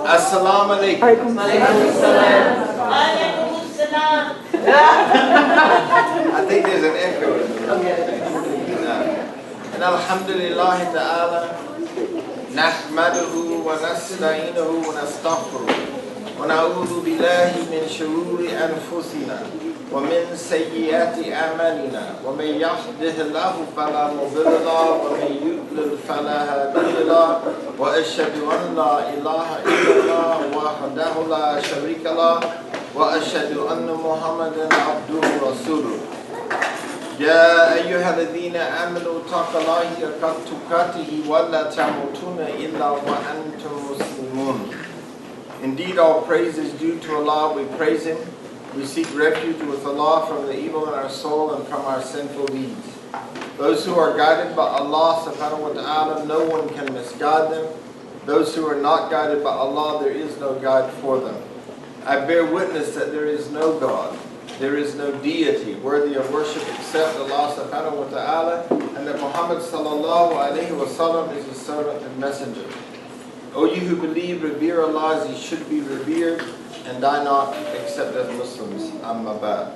Assalamu alaikum. I think there's an echo. And alhamdulillah ta'ala, nahmaduhu wa nasta'inuhu wa nastaghfiruh. Wa na'udhu billahi min shururi anfusina wa min sayyiati a'malina. Wa man yahdihillahu fala mudilla lahu wa man yudlil fala hadiya lahu. Wa ashhadu an la ilaha illallah wahdahu la sharika lahu. وأشهد أن محمدا عبده ورسوله يا أيها الذين آمنوا اتقوا الله حق تقاته ولا تموتن إلا وأنتم مسلمون. Indeed, all praise is due to Allah. We praise Him. We seek refuge with Allah from the evil in our soul and from our sinful deeds. Those who are guided by Allah subhanahu wa ta'ala, no one can misguide them. Those who are not guided by Allah, there is no guide for them. I bear witness that there is no God, there is no deity worthy of worship except Allah subhanahu wa ta'ala, and that Muhammad sallallahu alayhi wa sallam is His servant and messenger. O you who believe, revere Allah as He should be revered, and die not except as Muslims. Amma ba'd.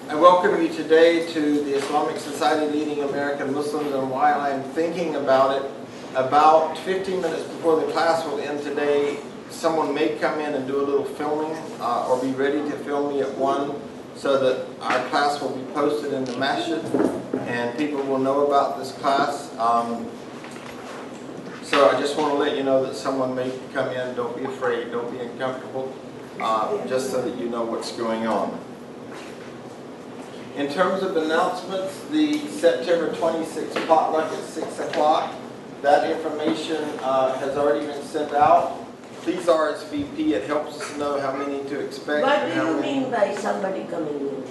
I welcome you today to the Islamic Society Leading American Muslims, and while I am thinking about it, about 15 minutes before the class will end today, someone may come in and do a little filming or be ready to film me at 1 so that our class will be posted in the masjid and people will know about this class. So I just want to let you know that someone may come in. Don't be afraid. Don't be uncomfortable. Just so that you know what's going on. In terms of announcements, the September 26th potluck at 6 o'clock, that information has already been sent out. Please RSVP, it helps us know how many to expect. What do you mean by somebody coming in?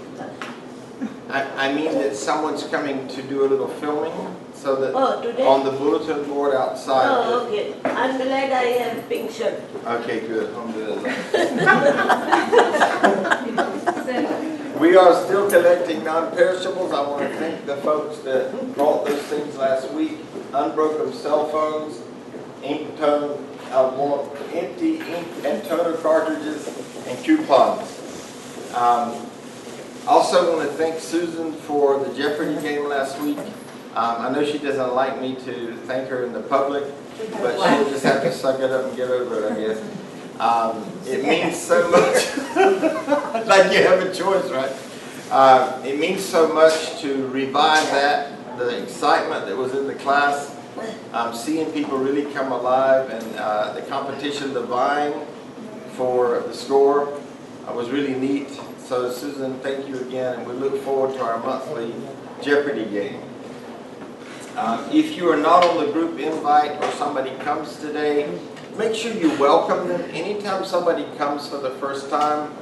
I mean that someone's coming to do a little filming so that today? On the bulletin board outside. Oh, okay. I'm glad I have pink shirt. Okay, good. Alhamdulillah. We are still collecting non-perishables. I want to thank the folks that brought those things last week. Unbroken cell phones, ink tone, empty ink and toner cartridges, and coupons. Also want to thank Susan for the Jeopardy game last week. I know she doesn't like me to thank her in the public, but she'll just have to suck it up and get over it, I guess. It means so much. Like you have a choice, right? It means so much to revive the excitement that was in the class. Seeing people really come alive, and the competition, the vying for the score was really neat. So Susan, thank you again, and we look forward to our monthly Jeopardy game. If you are not on the group invite or somebody comes today, make sure you welcome them. Anytime somebody comes for the first time,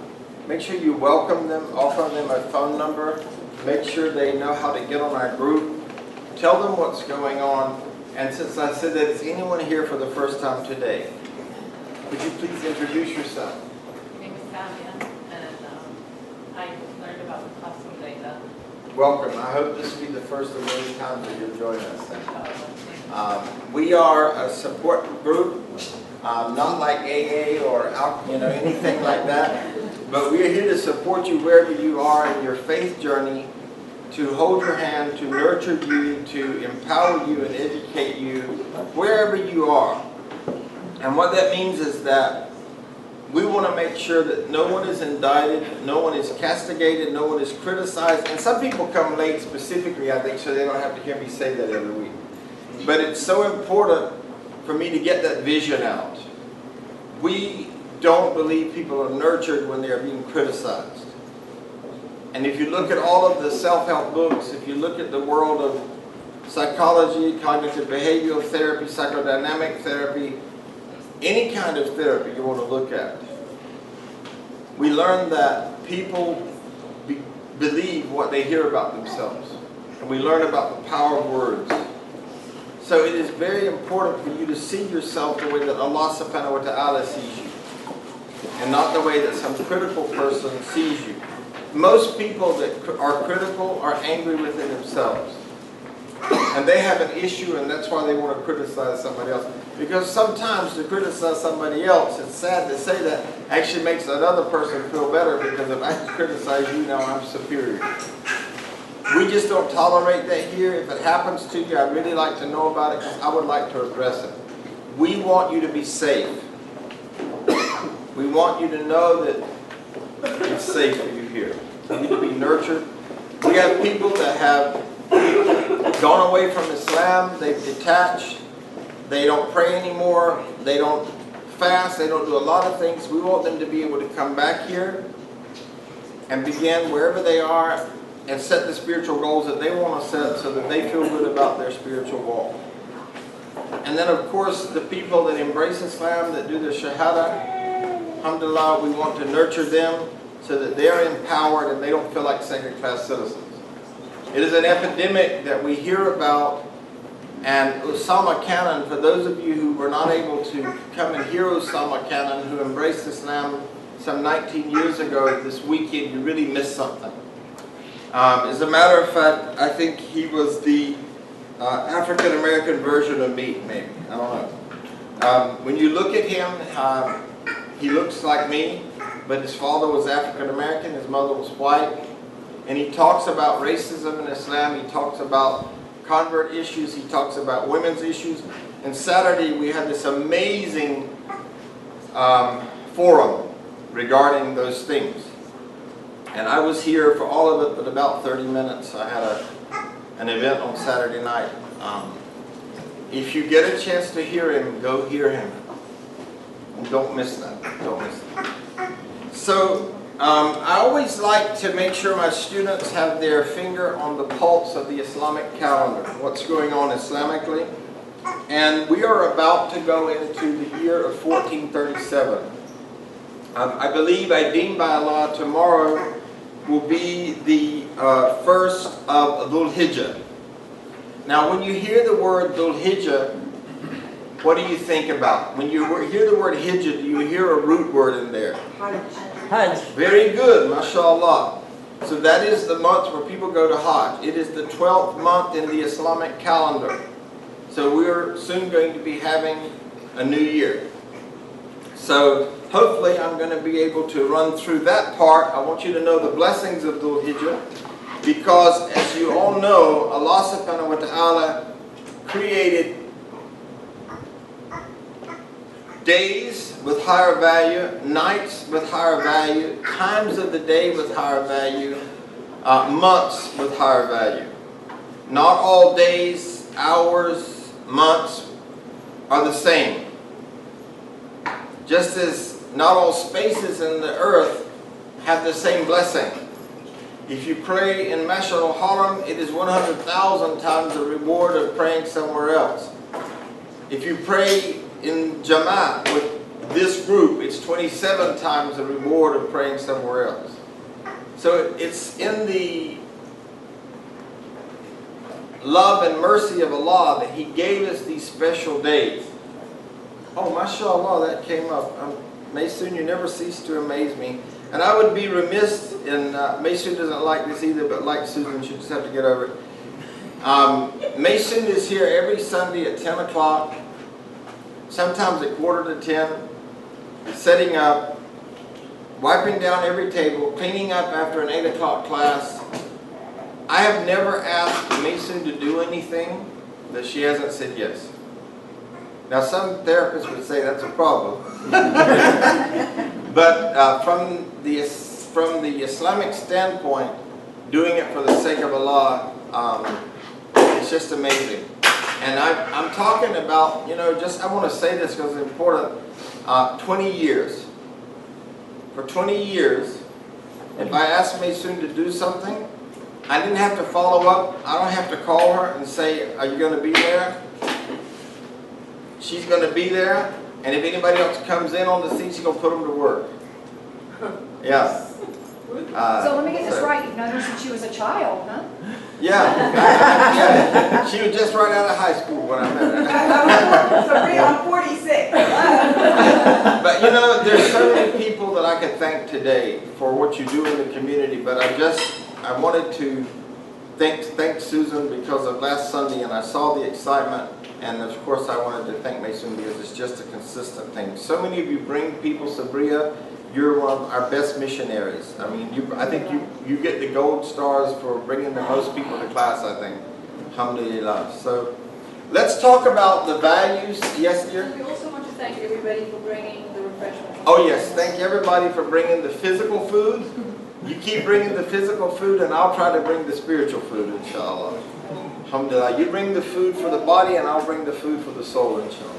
make sure you welcome them, offer them a phone number, make sure they know how to get on our group, tell them what's going on. And since I said that, is anyone here for the first time today? Would you please introduce yourself? My name is Samia, and I learned about the class from Leila. Welcome. I hope this will be the first of many times that you'll join us. We are a support group, not like AA or anything like that, but we are here to support you wherever you are in your faith journey, to hold your hand, to nurture you, to empower you and educate you wherever you are. And what that means is that we want to make sure that no one is indicted, no one is castigated, no one is criticized. And some people come late specifically, I think, so they don't have to hear me say that every week. But it's so important for me to get that vision out. We don't believe people are nurtured when they are being criticized. And if you look at all of the self-help books, if you look at the world of psychology, cognitive behavioral therapy, psychodynamic therapy, any kind of therapy you want to look at, we learn that people believe what they hear about themselves. And we learn about the power of words. So it is very important for you to see yourself the way that Allah subhanahu wa ta'ala sees you, and not the way that some critical person sees you. Most people that are critical are angry within themselves. and they have an issue, and that's why they want to criticize somebody else. Because sometimes to criticize somebody else, it's sad to say that, actually makes that other person feel better, because if I criticize you, now I'm superior. We just don't tolerate that here. If it happens to you, I'd really like to know about it, because I would like to address it. We want you to be safe. We want you to know that it's safe for you here. You need to be nurtured. We have people that have gone away from Islam. They've detached. They don't pray anymore. They don't fast. They don't do a lot of things. We want them to be able to come back here and begin wherever they are and set the spiritual goals that they want to set, so that they feel good about their spiritual walk. And then, of course, the people that embrace Islam, that do the Shahada, alhamdulillah, we want to nurture them so that they're empowered and they don't feel like second-class citizens. It is an epidemic that we hear about, and Osama Cannon, for those of you who were not able to come and hear Osama Cannon, who embraced Islam some 19 years ago, this weekend, you really missed something. As a matter of fact, I think he was the African-American version of me, maybe. I don't know. When you look at him, he looks like me, but his father was African-American, his mother was white. And he talks about racism in Islam, he talks about convert issues, he talks about women's issues. And Saturday we had this amazing forum regarding those things. And I was here for all of it, but about 30 minutes. I had an event on Saturday night. If you get a chance to hear him, go hear him. And don't miss that. Don't miss that. So I always like to make sure my students have their finger on the pulse of the Islamic calendar, what's going on Islamically. And we are about to go into the year of 1437. I believe, I deem by Allah, tomorrow will be the first of Dhul Hijjah. Now when you hear the word Dhul Hijjah, what do you think about? When you hear the word Hijjah, do you hear a root word in there? Hajj. Very good, mashallah. So that is the month where people go to Hajj. It is the 12th month in the Islamic calendar. So we're soon going to be having a new year. So hopefully I'm going to be able to run through that part. I want you to know the blessings of Dhul Hijjah, because as you all know, Allah subhanahu wa ta'ala created days with higher value, nights with higher value, times of the day with higher value, months with higher value. Not all days, hours, months are the same. Just as not all spaces in the earth have the same blessing. If you pray in Mash'ar al-Haram, it is 100,000 times the reward of praying somewhere else. If you pray in Jama'at with this group, it's 27 times the reward of praying somewhere else. So it's in the love and mercy of Allah that He gave us these special days. Oh, mashallah, that came up. Maysoon, you never cease to amaze me. And I would be remiss, and Maysoon doesn't like this either, but like Susan, she just have to get over it. Maysoon is here every Sunday at 10 o'clock, sometimes at 9:45, setting up, wiping down every table, cleaning up after an 8 o'clock class. I have never asked Maysoon to do anything that she hasn't said yes. Now some therapists would say that's a problem. But from the Islamic standpoint, doing it for the sake of Allah, it's just amazing. And I'm talking about, you know, just, I want to say this because it's important, 20 years. For 20 years, if I asked Maysoon to do something, I didn't have to follow up. I don't have to call her and say, are you going to be there? She's going to be there, and if anybody else comes in on the scene, she's going to put them to work. Yeah. So let me get this right. You've known her since she was a child, huh? Yeah. Yeah. She was just right out of high school when I met her. So I'm 46. But you know, there's so many people that I can thank today for what you do in the community, but I wanted to thank Susan because of last Sunday, and I saw the excitement, and of course I wanted to thank Mason because it's just a consistent thing. So many of you bring people, Sabria, you're one of our best missionaries. I mean, I think you get the gold stars for bringing the most people to class, I think. Alhamdulillah. So let's talk about the values. Yes, dear? We also want to thank everybody for bringing the refreshments. Oh yes, thank everybody for bringing the physical food. You keep bringing the physical food, and I'll try to bring the spiritual food, inshallah. Alhamdulillah. You bring the food for the body, and I'll bring the food for the soul, inshallah.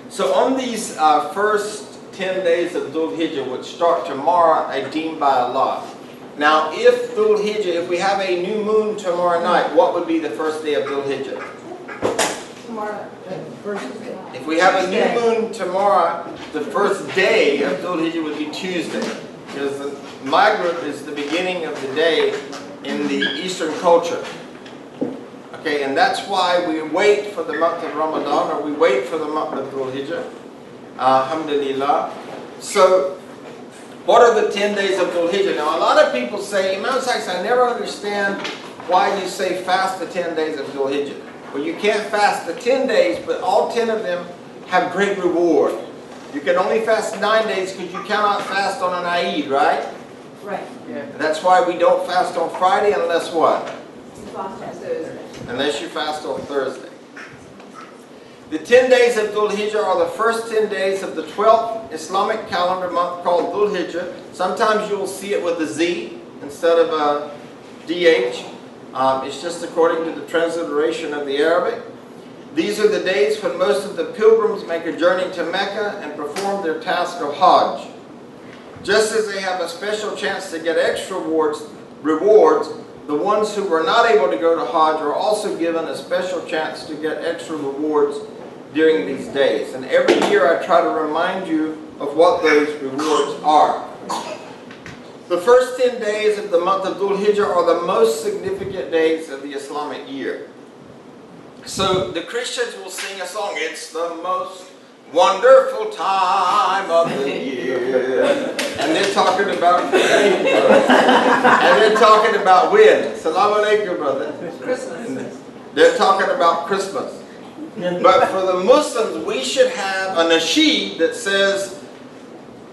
So on these first 10 days of Dhul Hijjah, which start tomorrow, are deemed by Allah. Now, if Dhul Hijjah, if we have a new moon tomorrow night, what would be the first day of Dhul Hijjah? Tomorrow. If we have a new moon tomorrow, the first day of Dhul Hijjah would be Tuesday. Because the Maghrib is the beginning of the day in the Eastern culture. Okay, and that's why we wait for the month of Ramadan, or we wait for the month of Dhul Hijjah. Alhamdulillah. So, what are the 10 days of Dhul Hijjah? Now, a lot of people say, Imam Sykes, I never understand why you say fast the 10 days of Dhul Hijjah. Well, you can't fast the 10 days, but all 10 of them have great reward. You can only fast 9 days because you cannot fast on an Eid, right? Right. Yeah. That's why we don't fast on Friday unless what? Fast on Thursday. Unless you fast on Thursday. The 10 days of Dhul Hijjah are the first 10 days of the 12th Islamic calendar month called Dhul Hijjah. Sometimes you will see it with a Z instead of a DH. It's just according to the transliteration of the Arabic. These are the days when most of the pilgrims make a journey to Mecca and perform their task of Hajj. Just as they have a special chance to get extra rewards, the ones who were not able to go to Hajj are also given a special chance to get extra rewards during these days. And every year I try to remind you of what those rewards are. The first 10 days of the month of Dhul Hijjah are the most significant days of the Islamic year. So the Christians will sing a song, it's the most wonderful time of the year. And they're talking about when? Salaam alaikum, brother. Christmas. They're talking about Christmas. But for the Muslims, we should have a nasheed that says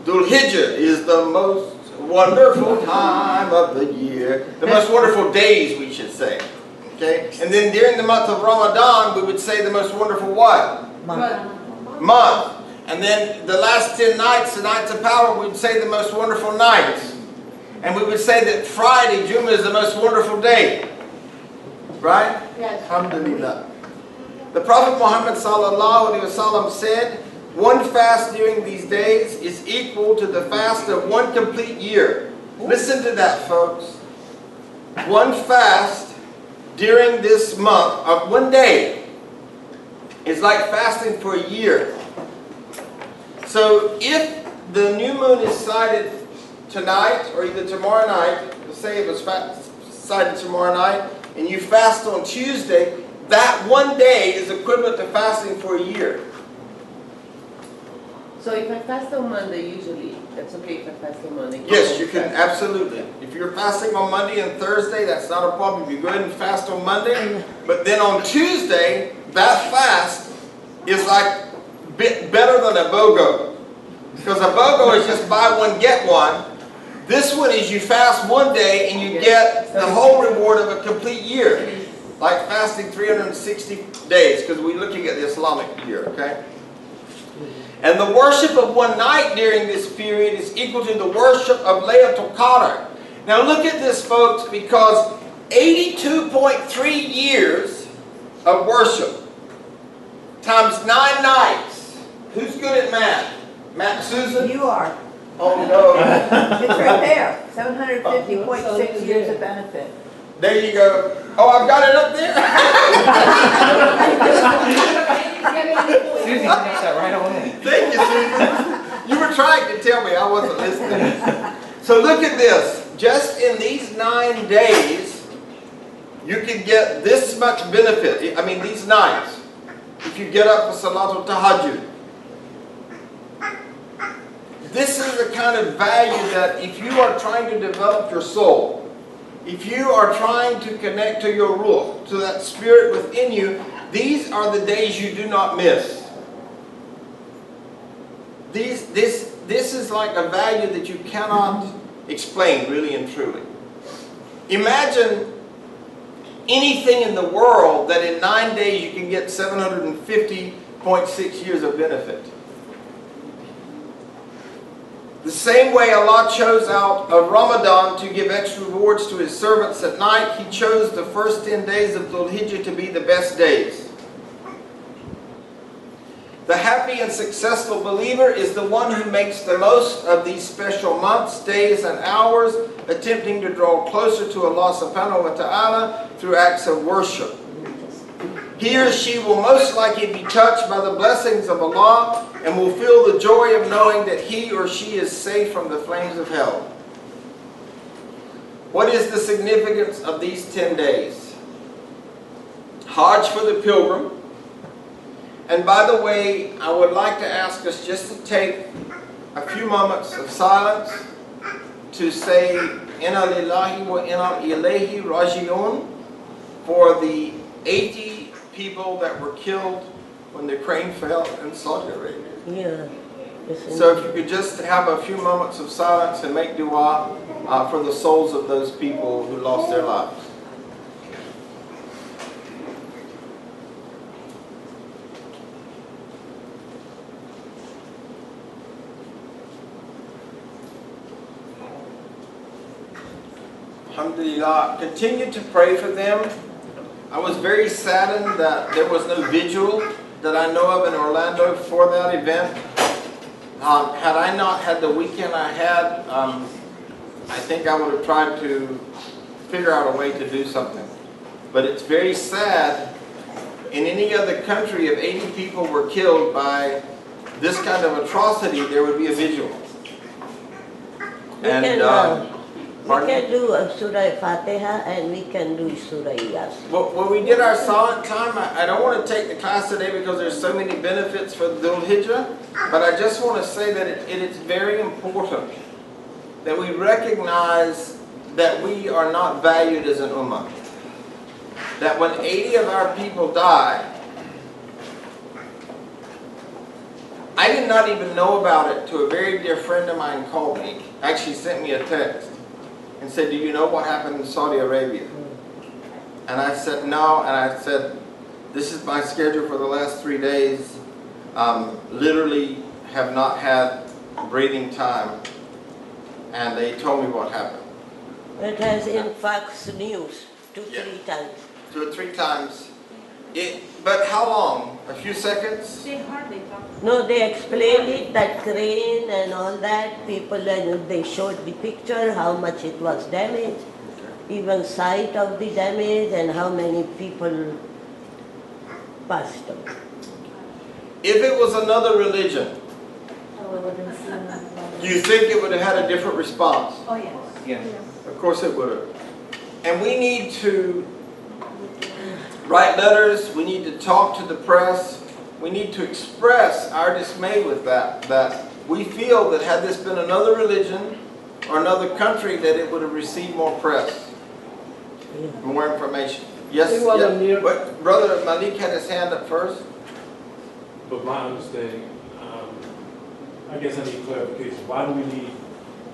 Dhul Hijjah is the most wonderful time of the year. The most wonderful days, we should say. Okay? And then during the month of Ramadan, we would say the most wonderful what? Month. And then the last 10 nights, the nights of power, we would say the most wonderful nights. And we would say that Friday, Jummah, is the most wonderful day. Right? Yes. Alhamdulillah. The Prophet Muhammad sallallahu alaihi wasallam said, one fast during these days is equal to the fast of one complete year. Listen to that, folks. One fast during this month of one day is like fasting for a year. So if the new moon is sighted tonight or either tomorrow night, let's say it was sighted tomorrow night, and you fast on Tuesday, that one day is equivalent to fasting for a year. So if I fast on Monday, usually, that's okay if I fast on Monday? Yes, you can, absolutely. If you're fasting on Monday and Thursday, that's not a problem. You go ahead and fast on Monday, but then on Tuesday, that fast is like better than a BOGO. Because a BOGO is just buy one, get one. This one is you fast one day and you get the whole reward of a complete year. Like fasting 360 days, because we're looking at the Islamic year, okay? And the worship of one night during this period is equal to the worship of Laylatul Qadr. Now look at this, folks, because 82.3 years of worship times 9 nights. Who's good at math? Matt, Susan? You are. Oh no. It's right there. 750.6 years of benefit. There you go. Oh, I've got it up there? Susie got that right away. Thank you, Susan. You were trying to tell me I wasn't listening. So look at this. Just in these 9 days, you can get this much benefit. I mean, these nights. If you get up for Salatul Tahajjud. This is the kind of value that if you are trying to develop your soul, if you are trying to connect to your ruh, to that spirit within you, these are the days you do not miss. This is like a value that you cannot explain, really and truly. Imagine anything in the world that in 9 days you can get 750.6 years of benefit. The same way Allah chose out of Ramadan to give extra rewards to His servants at night, He chose the first 10 days of Dhul Hijjah to be the best days. The happy and successful believer is the one who makes the most of these special months, days, and hours, attempting to draw closer to Allah subhanahu wa ta'ala through acts of worship. He or she will most likely be touched by the blessings of Allah and will feel the joy of knowing that he or she is safe from the flames of hell. What is the significance of these 10 days? Hajj for the pilgrim. And by the way, I would like to ask us just to take a few moments of silence to say Inna lillahi wa inna ilayhi raji'un for the 80 people that were killed when the crane fell in Saudi Arabia. Yeah. So if you could just have a few moments of silence and make dua for the souls of those people who lost their lives. Alhamdulillah. Continue to pray for them. I was very saddened that there was no vigil that I know of in Orlando for that event. Had I not had the weekend I had, I think I would have tried to figure out a way to do something. But it's very sad. In any other country, if 80 people were killed by this kind of atrocity, there would be a vigil. We can do Surah Fatiha and we can do Surah Yasin. Well, when we did our silent time, I don't want to take the class today because there's so many benefits for the Dhul Hijjah, but I just want to say that it is very important that we recognize that we are not valued as an ummah. That when 80 of our people die, I did not even know about it till a very dear friend of mine called me, actually sent me a text. And said, do you know what happened in Saudi Arabia? And I said, no. And I said, this is my schedule for the last 3 days. Literally have not had breathing time. And they told me what happened. It has in Fox News 2-3 times. 2 or 3 times. But how long? A few seconds? They hardly talk. No, they explained it, that crane and all that. People, and they showed the picture, how much it was damaged, even sight of the damage and how many people passed away. If it was another religion, do you think it would have had a different response? Oh, yes. Yeah. Of course it would have. And we need to write letters, we need to talk to the press, we need to express our dismay with that we feel that had this been another religion or another country, that it would have received more press, more information. Yes, yes. But Brother Malik had his hand up first. But my understanding, I guess I need clarification. Why do we need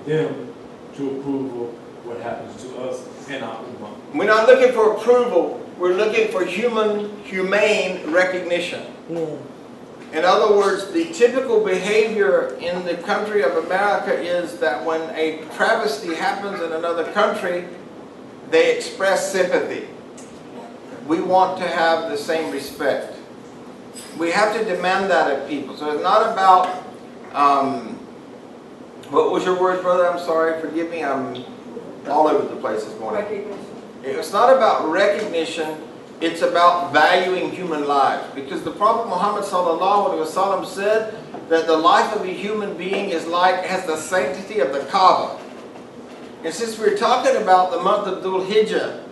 them to approve of what happens to us and our ummah? We're not looking for approval. We're looking for humane recognition. Yeah. In other words, the typical behavior in the country of America is that when a travesty happens in another country, they express sympathy. We want to have the same respect. We have to demand that of people. So it's not about, what was your word, brother? I'm sorry, forgive me, I'm all over the place this morning. Recognition. It's not about recognition, it's about valuing human lives. Because the Prophet Muhammad ﷺ said that the life of a human being has the sanctity of the Kaaba. And since we're talking about the month of Dhul Hijjah,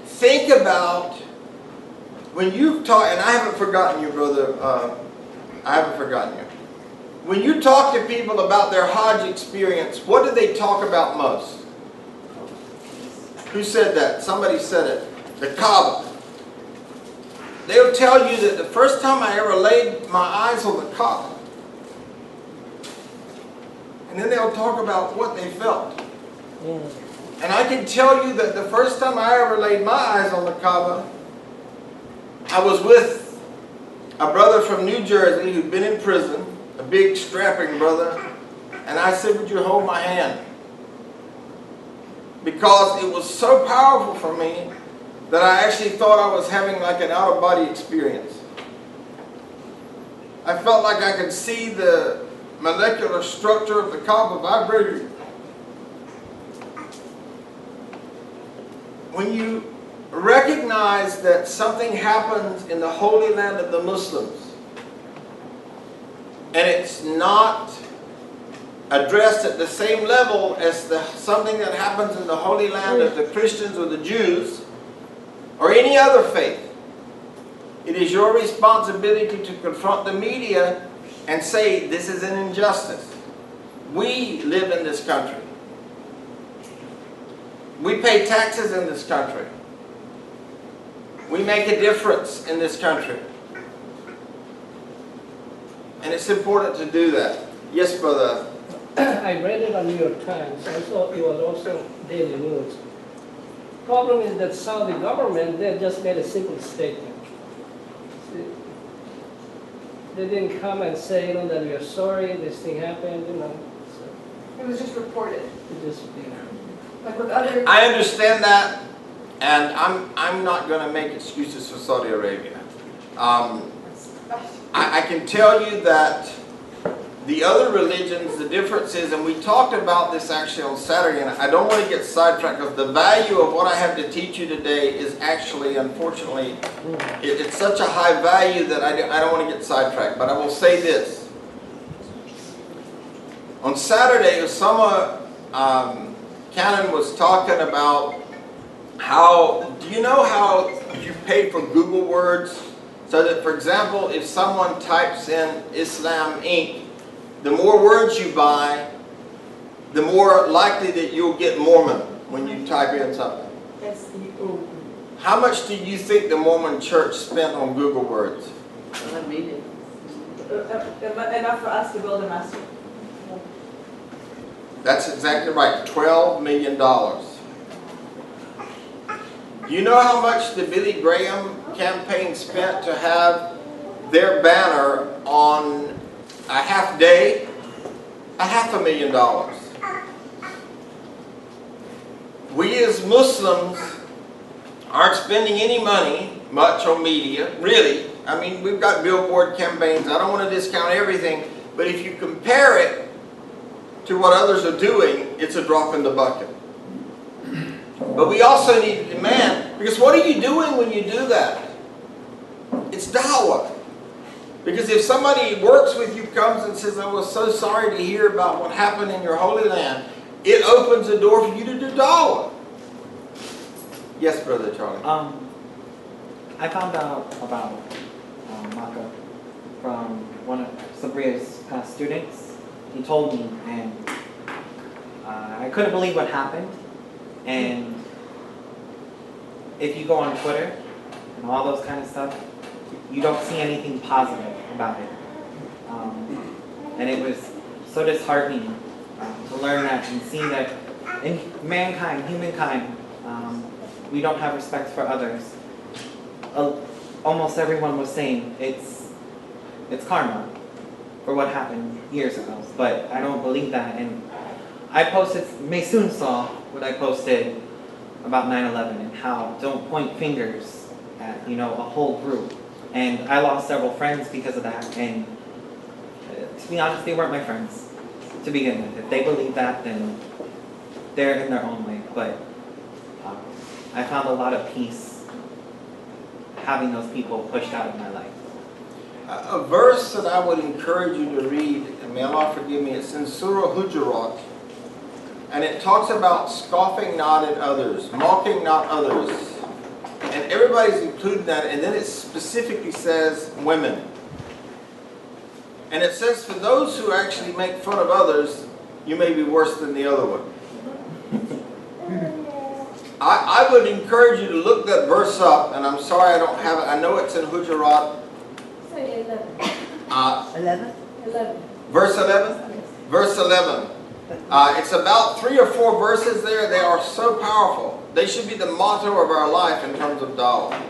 think about when you talk, and I haven't forgotten you, brother, I haven't forgotten you. When you talk to people about their Hajj experience, what do they talk about most? Who said that? Somebody said it. The Kaaba. They'll tell you that the first time I ever laid my eyes on the Kaaba, and then they'll talk about what they felt. Yeah. And I can tell you that the first time I ever laid my eyes on the Kaaba, I was with a brother from New Jersey who'd been in prison, a big strapping brother, and I said, would you hold my hand? Because it was so powerful for me that I actually thought I was having like an out-of-body experience. I felt like I could see the molecular structure of the Kaaba vibrating. When you recognize that something happens in the Holy Land of the Muslims, and it's not addressed at the same level as something that happens in the Holy Land of the Christians or the Jews, or any other faith, it is your responsibility to confront the media and say, this is an injustice. We live in this country. We pay taxes in this country. We make a difference in this country. And it's important to do that. Yes, brother. I read it on New York Times. I thought it was also Daily News. Problem is that Saudi government, they just made a simple statement. They didn't come and say, that we are sorry, this thing happened, So It was just reported. it just, Like with other, I understand that, and I'm not going to make excuses for Saudi Arabia. I can tell you that the other religions, the difference is, and we talked about this actually on Saturday, and I don't want to get sidetracked because the value of what I have to teach you today is actually, unfortunately, it's such a high value that I don't want to get sidetracked. But I will say this. On Saturday, Osama Cannon was talking about how, do you know how you pay for Google words? So that, for example, if someone types in Islam Inc., the more words you buy, the more likely that you'll get Mormon when you type in something. How much do you think the Mormon church spent on Google words? $1 million. enough for us to build a master. That's exactly right, $12 million. You know how much the Billy Graham campaign spent to have their banner on a half day? $500,000. We as Muslims aren't spending any money much on media, really. I mean, we've got billboard campaigns. I don't want to discount everything, but if you compare it to what others are doing, it's a drop in the bucket. But we also need to demand, because what are you doing when you do that? It's dawah. Because if somebody works with you, comes and says, I was so sorry to hear about what happened in your holy land, it opens the door for you to do dawah. Yes, Brother Charlie. I found out about Makkah from one of Sabria's past students. He told me, and I couldn't believe what happened. And if you go on Twitter and all those kind of stuff, you don't see anything positive about it. And it was so disheartening to learn that and see that in mankind, humankind, we don't have respect for others. Almost everyone was saying it's karma for what happened years ago, but I don't believe that. And I posted, Maysoon saw what I posted about 9/11 and how don't point fingers at a whole group. And I lost several friends because of that. And to be honest, they weren't my friends to begin with. If they believe that, then they're in their own way. But I found a lot of peace having those people pushed out of my life. A verse that I would encourage you to read, and may Allah forgive me, it's in Surah Hujurat, and it talks about scoffing not at others, mocking not others, and everybody's included in that, and then it specifically says women. And it says for those who actually make fun of others, you may be worse than the other one. I would encourage you to look that verse up, and I'm sorry I don't have it. I know it's in Hijjah. Say 11. 11? 11. Verse 11? Verse 11. It's about 3 or 4 verses there. They are so powerful. They should be the motto of our life in terms of dawah.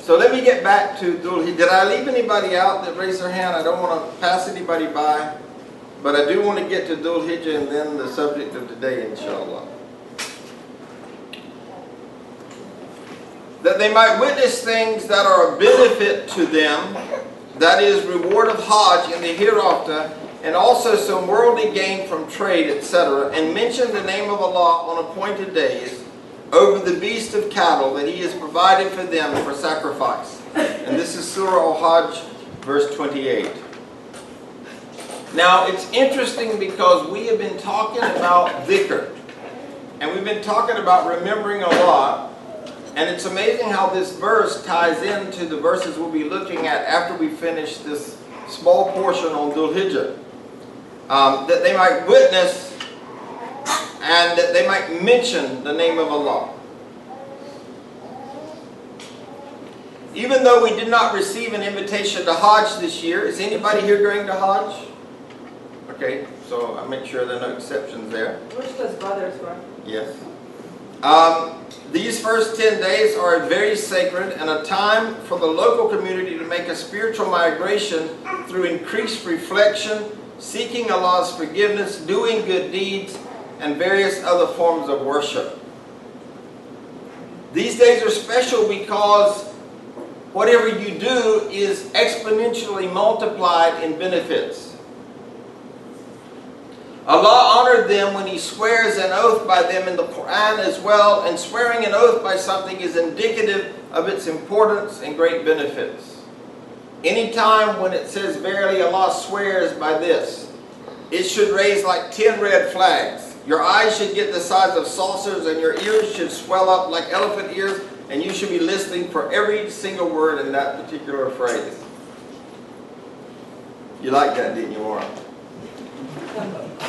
So let me get back to Dhul. Did I leave anybody out that raised their hand? I don't want to pass anybody by. But I do want to get to Dhul Hijjah and then the subject of today, inshallah. That they might witness things that are a benefit to them, that is, reward of Hajj in the hereafter, and also some worldly gain from trade, etc., and mention the name of Allah on appointed days over the beast of cattle that He has provided for them for sacrifice. And this is Surah Al-Hajj, verse 28. Now, it's interesting because we have been talking about dhikr, and we've been talking about remembering Allah. And it's amazing how this verse ties into the verses we'll be looking at after we finish this small portion on Dhul Hijjah. That they might witness and that they might mention the name of Allah. Even though we did not receive an invitation to Hajj this year, is anybody here going to Hajj? Okay, so I'll make sure there are no exceptions there. Which does brothers were? Yes. These first 10 days are very sacred and a time for the local community to make a spiritual migration through increased reflection, seeking Allah's forgiveness, doing good deeds, and various other forms of worship. These days are special because whatever you do is exponentially multiplied in benefits. Allah honored them when He swears an oath by them in the Quran as well, and swearing an oath by something is indicative of its importance and great benefits. Anytime when it says, verily Allah swears by this, it should raise like 10 red flags. Your eyes should get the size of saucers and your ears should swell up like elephant ears, and you should be listening for every single word in that particular phrase. You like that, didn't you, Warren?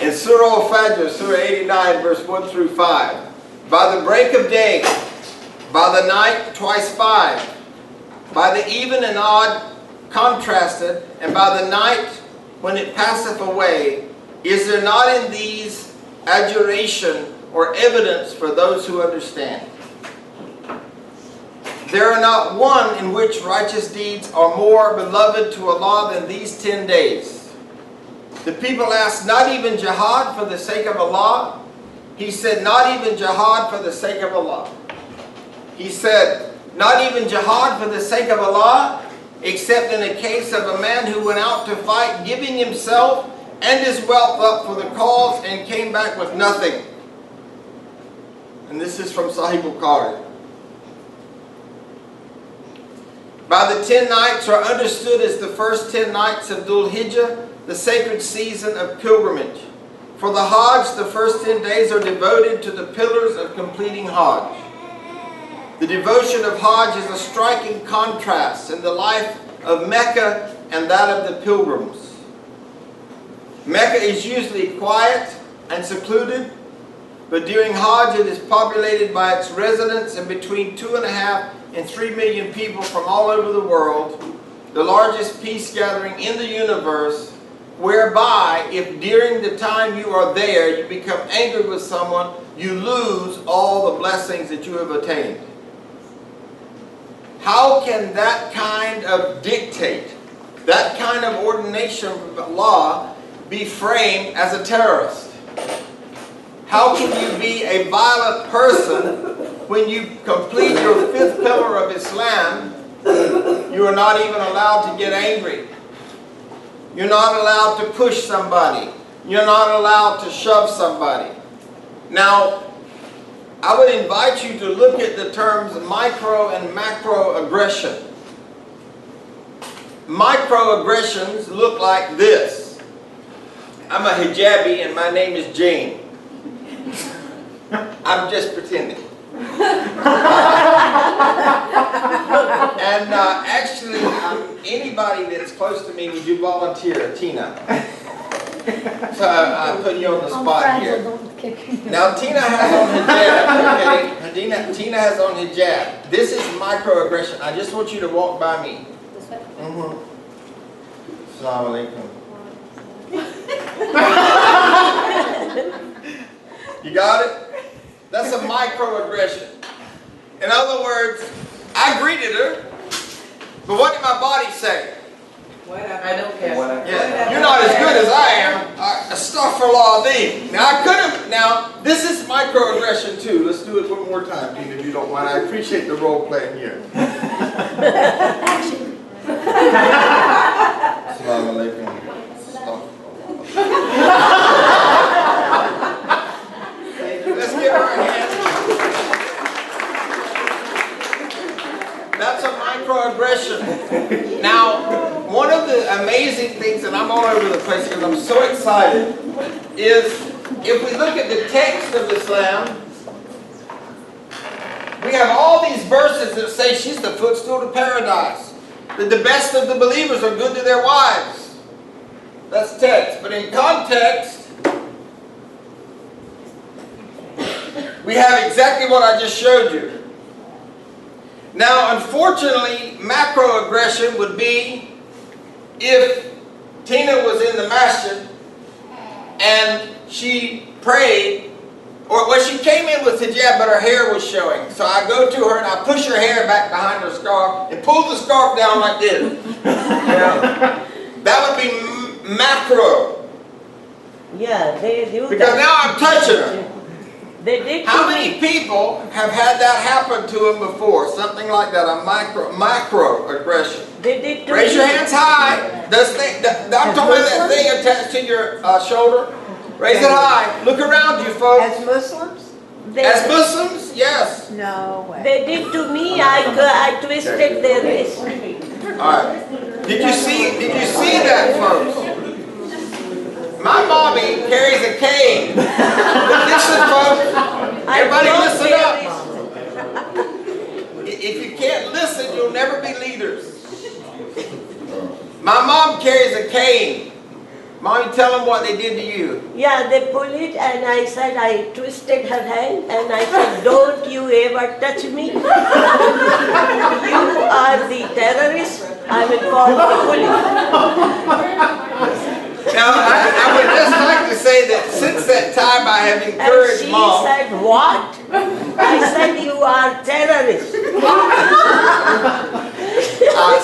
In Surah Al-Fajr, Surah 89, verse 1 through 5. By the break of day, by the night twice 5, by the even and odd contrasted, and by the night when it passeth away, is there not in these adjuration or evidence for those who understand? There are not one in which righteous deeds are more beloved to Allah than these 10 days. The people asked, not even jihad for the sake of Allah? He said, not even jihad for the sake of Allah. He said, not even jihad for the sake of Allah, except in a case of a man who went out to fight, giving himself and his wealth up for the cause and came back with nothing. And this is from Sahih Bukhari. By the 10 nights are understood as the first 10 nights of Dhul Hijjah, the sacred season of pilgrimage. For the Hajj, the first 10 days are devoted to the pillars of completing Hajj. The devotion of Hajj is a striking contrast in the life of Mecca and that of the pilgrims. Mecca is usually quiet and secluded, but during Hajj it is populated by its residents and between 2.5 and 3 million people from all over the world, the largest peace gathering in the universe, whereby if during the time you are there you become angry with someone, you lose all the blessings that you have attained. How can that kind of dictate, that kind of ordination of law be framed as a terrorist? How can you be a violent person when you complete your 5th pillar of Islam? You are not even allowed to get angry. You're not allowed to push somebody. You're not allowed to shove somebody. Now, I would invite you to look at the terms micro and macro aggression. Microaggressions look like this. I'm a hijabi and my name is Jane. I'm just pretending. And actually, anybody that's close to me, would you volunteer? Tina. So I put you on the spot here. Now Tina has on hijab, okay? Tina has on hijab. This is microaggression. I just want you to walk by me. Mm-hmm. Assalamu alaikum. You got it? That's a microaggression. In other words, I greeted her, but what did my body say? I don't care. Yeah, you're not as good as I am. Astaghfirullah azim. Now I could have. Now this is microaggression too. Let's do it one more time, Tina, if you don't mind. I appreciate the role playing here. Assalamu alaikum. Let's give her a hand. That's a microaggression. Now, one of the amazing things, and I'm all over the place because I'm so excited, is if we look at the text of Islam, we have all these verses that say she's the footstool to paradise, that the best of the believers are good to their wives. That's text. But in context, we have exactly what I just showed you. Now, unfortunately, macroaggression would be if Tina was in the masjid and she prayed, or well, she came in with hijab, but her hair was showing. So I go to her and I push her hair back behind her scarf and pull the scarf down like this. That would be macro. Yeah, they do because that. now I'm touching her. They did. How many people have had that happen to them before? Something like that, a macro aggression. They did. Raise your hands high. I'm talking about that thing attached to your shoulder. Raise it high. Look around you, folks. As Muslims? As Muslims, yes. No way. They did to me. I twisted their wrist. All right. Did you see that, folks? My mommy carries a cane. Listen, folks. Everybody listen up. If you can't listen, you'll never be leaders. My mom carries a cane. Mommy, tell them what they did to you. Yeah, they pulled it and I said, I twisted her hand and I said, don't you ever touch me. You are the terrorist. I will call the police. Now, I would just like to say that since that time I have encouraged and she Mom. said, what? I said, you are terrorist.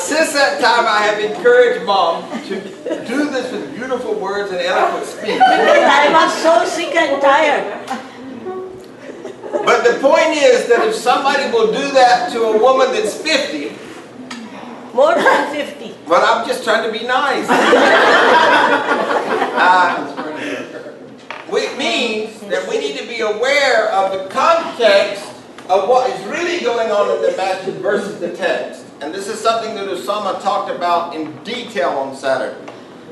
Since that time I have encouraged Mom to do this with beautiful words and eloquent speech. Because I was so sick and tired. But the point is that if somebody will do that to a woman that's 50, more than 50. But I'm just trying to be nice. It means that we need to be aware of the context of what is really going on in the masjid versus the text. And this is something that Osama talked about in detail on Saturday,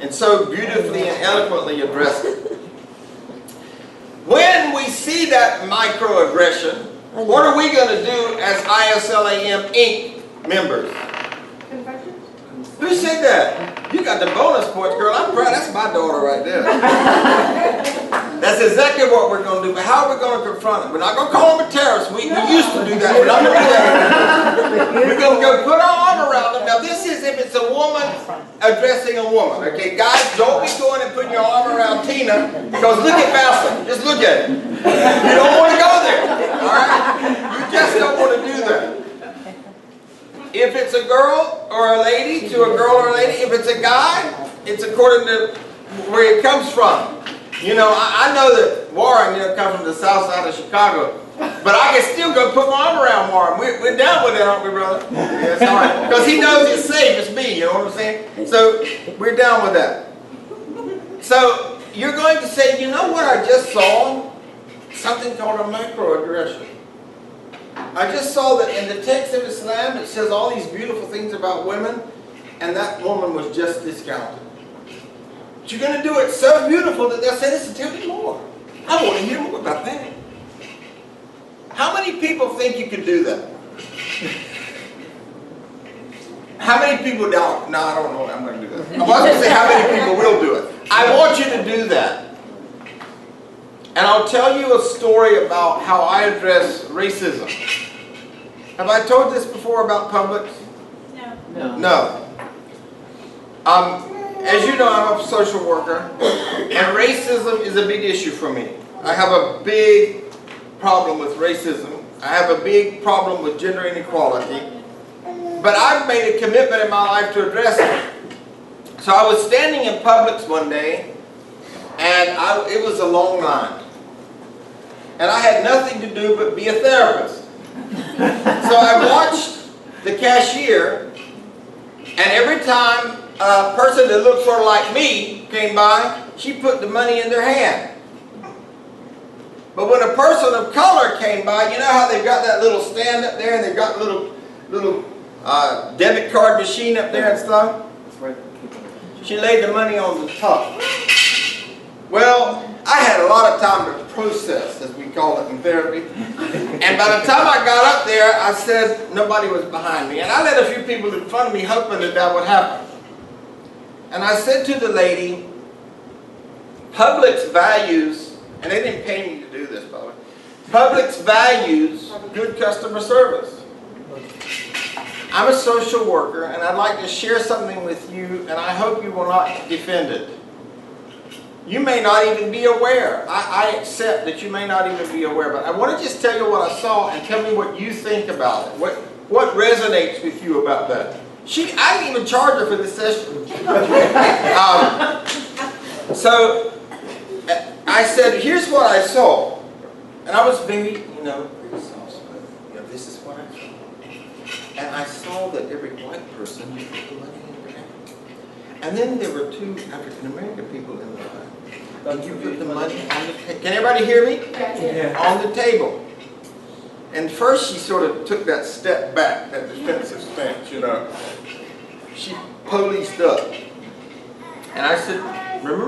and so beautifully and eloquently addressed it. When we see that microaggression, what are we going to do as ISLAM Inc. members? Who said that? You got the bonus points, girl. I'm proud. That's my daughter right there. That's exactly what we're going to do. But how are we going to confront it? We're not going to call them a terrorist. We used to do that. We're not going to do that. We're going to go put our arm around them. Now, this is if it's a woman addressing a woman. Okay, guys, don't be going and putting your arm around Tina because look at Bassam. Just look at it. You don't want to go there. All right? You just don't want to do that. If it's a girl or a lady to a girl or a lady, if it's a guy, it's according to where it comes from. You know, I know that Warren, comes from the south side of Chicago, but I can still go put my arm around Warren. We're down with that, aren't we, brother? Yeah, it's all right. Because he knows it's safe, it's me, you know what I'm saying? So, we're down with that. So, you're going to say, you know what I just saw? Something called a microaggression. I just saw that in the text of Islam it says all these beautiful things about women, and that woman was just discounted. But you're going to do it so beautiful that they'll say, listen, tell me more. I want to hear more about that. How many people think you can do that? How many people don't? No, I don't know. I'm going to do that. I was going to say how many people will do it. I want you to do that. And I'll tell you a story about how I address racism. Have I told this before about Publix? No. No. As you know, I'm a social worker, and racism is a big issue for me. I have a big problem with racism. I have a big problem with gender inequality. But I've made a commitment in my life to address it. So I was standing in Publix one day, and it was a long line. And I had nothing to do but be a therapist. So I watched the cashier, and every time a person that looked sort of like me came by, she put the money in their hand. But when a person of color came by, you know how they've got that little stand up there, and they've got little debit card machine up there and stuff? She laid the money on the top. Well, I had a lot of time to process, as we call it in therapy. And by the time I got up there, I said nobody was behind me. And I let a few people in front of me hoping that that would happen. And I said to the lady, Publix values, and they didn't pay me to do this, by the way, Publix values good customer service. I'm a social worker, and I'd like to share something with you, and I hope you will not defend it. You may not even be aware. I accept that you may not even be aware, but I want to just tell you what I saw and tell me what you think about it. What resonates with you about that? I didn't even charge her for this session. So I said, here's what I saw. And I was very, pretty soft-spoken. This is what I saw. And I saw that every white person put the money in their hand. And then there were two African-American people in the line. And you put the money on the table. Can everybody hear me? Yeah. On the table. And first she sort of took that step back, that defensive stance, She policed up. And I said, remember